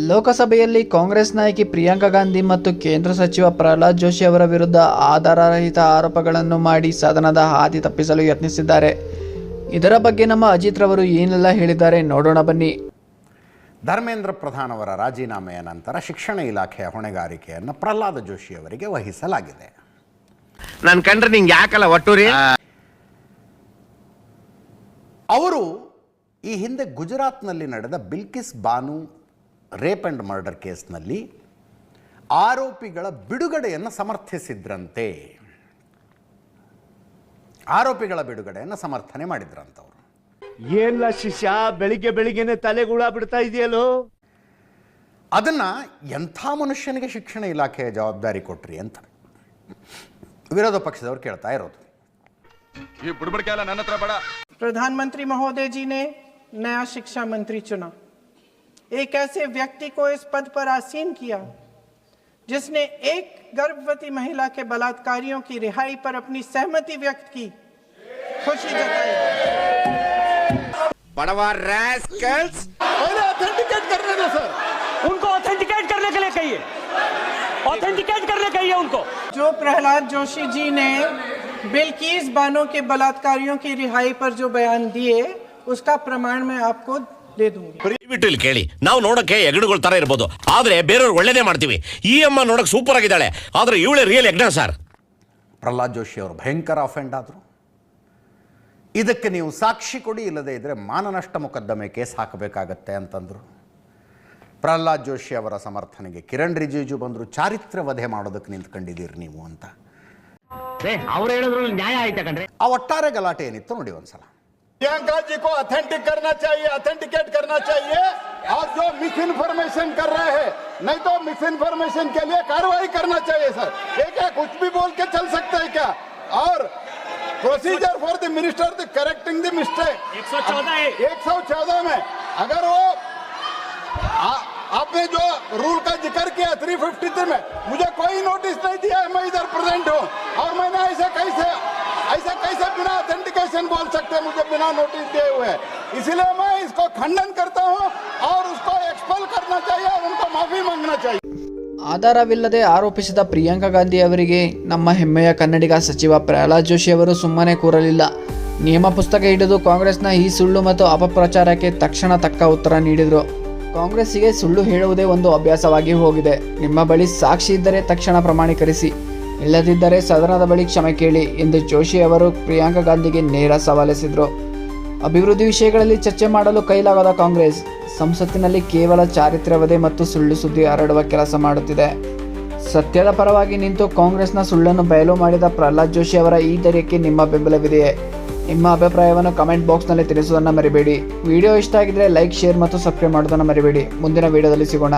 ಲೋಕಸಭೆಯಲ್ಲಿ ಕಾಂಗ್ರೆಸ್ ನಾಯಕಿ ಪ್ರಿಯಾಂಕಾ ಗಾಂಧಿ ಮತ್ತು ಕೇಂದ್ರ ಸಚಿವ ಪ್ರಹ್ಲಾದ್ ಜೋಶಿ ಅವರ ವಿರುದ್ಧ ಆಧಾರರಹಿತ ಆರೋಪಗಳನ್ನು ಮಾಡಿ ಸದನದ ಹಾದಿ ತಪ್ಪಿಸಲು ಯತ್ನಿಸಿದ್ದಾರೆ. ಇದರ ಬಗ್ಗೆ ನಮ್ಮ ಅಜಿತ್ ರವರು ಏನೆಲ್ಲ ಹೇಳಿದ್ದಾರೆ ನೋಡೋಣ ಬನ್ನಿ. ಧರ್ಮೇಂದ್ರ ಪ್ರಧಾನ್ ಅವರ ರಾಜೀನಾಮೆಯ ನಂತರ ಶಿಕ್ಷಣ ಇಲಾಖೆಯ ಹೊಣೆಗಾರಿಕೆಯನ್ನು ಪ್ರಹ್ಲಾದ್ ಜೋಶಿ ಅವರಿಗೆ ವಹಿಸಲಾಗಿದೆ. ನಾನು ಕಂಡ್ರೆ ನಿಂಗೆ ಯಾಕಲ್ಲ ಒಟ್ಟೂರಿ. ಅವರು ಈ ಹಿಂದೆ ಗುಜರಾತ್ನಲ್ಲಿ ನಡೆದ Bilkis Banu rape and murder ಕೇಸ್ನಲ್ಲಿ ಆರೋಪಿಗಳ ಬಿಡುಗಡೆಯನ್ನು ಸಮರ್ಥಿಸಿದ್ರಂತೆ. ಆರೋಪಿಗಳ ಬಿಡುಗಡೆಯನ್ನು ಸಮರ್ಥನೆ ಮಾಡಿದ್ರಂತವ್ರು. ಏನ್ಲ ಶಿಷ್ಯ, ಬೆಳಿಗ್ಗೆನೆ ತಲೆಗೂಳ ಬಿಡ್ತಾ ಇದೆಯಲ್ಲೋ. ಅದನ್ನ ಎಂಥ ಮನುಷ್ಯನಿಗೆ ಶಿಕ್ಷಣ ಇಲಾಖೆಯ ಜವಾಬ್ದಾರಿ ಕೊಟ್ರಿ ಅಂತ ವಿರೋಧ ಪಕ್ಷದವರು ಕೇಳ್ತಾ ಇರೋದು. प्रधानमंत्री महोदय जी ने नया शिक्षा मंत्री चुना, एक ऐसे व्यक्ति को इस पद पर आसीन किया जिसने एक गर्भवती महिला के बलात्कारियों की रिहाई पर अपनी सहमति व्यक्त की, खुशी जताई. बड़वा रैस्कल्स, ऑथेंटिकेट करने दो सर, उनको ऑथेंटिकेट करने के लिए कहिए, ऑथेंटिकेट करने कहिए उनको. जो प्रहलाद जोशी जी ने बिल्किस बानो के बलात्कारियों की रिहाई पर जो बयान दिए, उसका प्रमाण मैं आपको दे दूंगी. ಇಲ್ಲಿ ಕೇಳಿ, ನಾವು ನೋಡಕ್ಕೆ ಎಗಡುಗಳ ತರ ಇರಬಹುದು, ಆದ್ರೆ ಬೇರೆಯವ್ರು ಒಳ್ಳೇದೇ ಮಾಡ್ತೀವಿ. ಈ ಅಮ್ಮ ನೋಡಕ್ ಸೂಪರ್ ಆಗಿದ್ದಾಳೆ, ಆದ್ರೆ ಇವಳೇ ರಿಯಲ್ ಎಗ್ನ ಸರ್. ಪ್ರಹ್ಲಾದ್ ಜೋಶಿ ಅವರು ಭಯಂಕರ ಅಫೆಂಡ್ ಆದರು. ಇದಕ್ಕೆ ನೀವು ಸಾಕ್ಷಿ ಕೊಡಿ, ಇಲ್ಲದೇ ಇದ್ರೆ ಮಾನನಷ್ಟ ಮೊಕದ್ದಮೆ ಕೇಸ್ ಹಾಕಬೇಕಾಗತ್ತೆ ಅಂತಂದ್ರು. ಪ್ರಹ್ಲಾದ್ ಜೋಶಿ ಅವರ ಸಮರ್ಥನೆಗೆ ಕಿರಣ್ ರಿಜಿಜು ಬಂದರು. ಚಾರಿತ್ರ್ಯ ವಧೆ ಮಾಡೋದಕ್ಕೆ ನಿಂತ್ಕೊಂಡಿದ್ದೀರಿ ನೀವು ಅಂತ. ಅವ್ರು ಹೇಳಿದ್ರು ನ್ಯಾಯ ಆಯ್ತಾ ಕಂಡ್ರೆ. ಆ ಒಟ್ಟಾರೆ ಗಲಾಟೆ ಏನಿತ್ತು ನೋಡಿ ಒಂದ್ಸಲ. प्रियंका जी को ऑथेंटिक करना चाहिए, ऑथेंटिकेट करना चाहिए, और जो मिस इन्फॉर्मेशन कर रहे हैं, नहीं तो मिस इन्फॉर्मेशन के लिए कार्रवाई करना चाहिए सर. ये क्या कुछ भी बोल के चल सकते हैं क्या? और procedure for the minister the correcting the mistake 114 में अगर वो आपने जो रूल का जिक्र किया 353 में, मुझे कोई नोटिस नहीं दिया है, मैं इधर प्रेजेंट हूँ, और मैंने ऐसे कैसे बिना ऑथेंटिकेशन बोल सकते हैं मुझे बिना नोटिस दिए हुए. इसलिए मैं इसको खंडन करता हूँ और उसको एक्सपेल करना चाहिए और उनको माफी मांगना चाहिए. ಆಧಾರವಿಲ್ಲದೆ ಆರೋಪಿಸಿದ ಪ್ರಿಯಾಂಕಾ ಗಾಂಧಿ ಅವರಿಗೆ ನಮ್ಮ ಹೆಮ್ಮೆಯ ಕನ್ನಡಿಗ ಸಚಿವ ಪ್ರಹ್ಲಾದ್ ಜೋಶಿ ಅವರು ಸುಮ್ಮನೆ ಕೂರಲಿಲ್ಲ. ನಿಯಮ ಪುಸ್ತಕ ಹಿಡಿದು ಕಾಂಗ್ರೆಸ್ನ ಈ ಸುಳ್ಳು ಮತ್ತು ಅಪಪ್ರಚಾರಕ್ಕೆ ತಕ್ಷಣ ತಕ್ಕ ಉತ್ತರ ನೀಡಿದರು. ಕಾಂಗ್ರೆಸ್ಸಿಗೆ ಸುಳ್ಳು ಹೇಳುವುದೇ ಒಂದು ಅಭ್ಯಾಸವಾಗಿ ಹೋಗಿದೆ. ನಿಮ್ಮ ಬಳಿ ಸಾಕ್ಷಿ ಇದ್ದರೆ ತಕ್ಷಣ ಪ್ರಮಾಣೀಕರಿಸಿ, ಇಲ್ಲದಿದ್ದರೆ ಸದನದ ಬಳಿ ಕ್ಷಮೆ ಕೇಳಿ ಎಂದು ಜೋಶಿ ಅವರು ಪ್ರಿಯಾಂಕಾ ಗಾಂಧಿಗೆ ನೇರ ಸವಾಲೆಸೆದರು. ಅಭಿವೃದ್ಧಿ ವಿಷಯಗಳಲ್ಲಿ ಚರ್ಚೆ ಮಾಡಲು ಕೈಲಾಗದ ಕಾಂಗ್ರೆಸ್ ಸಂಸತ್ತಿನಲ್ಲಿ ಕೇವಲ ಚಾರಿತ್ರ್ಯವಧೆ ಮತ್ತು ಸುಳ್ಳು ಸುದ್ದಿ ಹರಡುವ ಕೆಲಸ ಮಾಡುತ್ತಿದೆ. ಸತ್ಯದ ಪರವಾಗಿ ನಿಂತು ಕಾಂಗ್ರೆಸ್ನ ಸುಳ್ಳನ್ನು ಬಯಲು ಮಾಡಿದ ಪ್ರಹ್ಲಾದ್ ಜೋಶಿ ಅವರ ಈ ಧೈರ್ಯಕ್ಕೆ ನಿಮ್ಮ ಬೆಂಬಲವಿದೆಯೇ? ನಿಮ್ಮ ಅಭಿಪ್ರಾಯವನ್ನು ಕಮೆಂಟ್ ಬಾಕ್ಸ್ನಲ್ಲಿ ತಿಳಿಸುವುದನ್ನು ಮರಿಬೇಡಿ. ವಿಡಿಯೋ ಇಷ್ಟ ಆಗಿದ್ರೆ ಲೈಕ್, ಶೇರ್ ಮತ್ತು ಸಬ್ಸ್ಕ್ರೈಬ್ ಮಾಡೋದನ್ನು ಮರಿಬೇಡಿ. ಮುಂದಿನ ವಿಡಿಯೋದಲ್ಲಿ ಸಿಗೋಣ.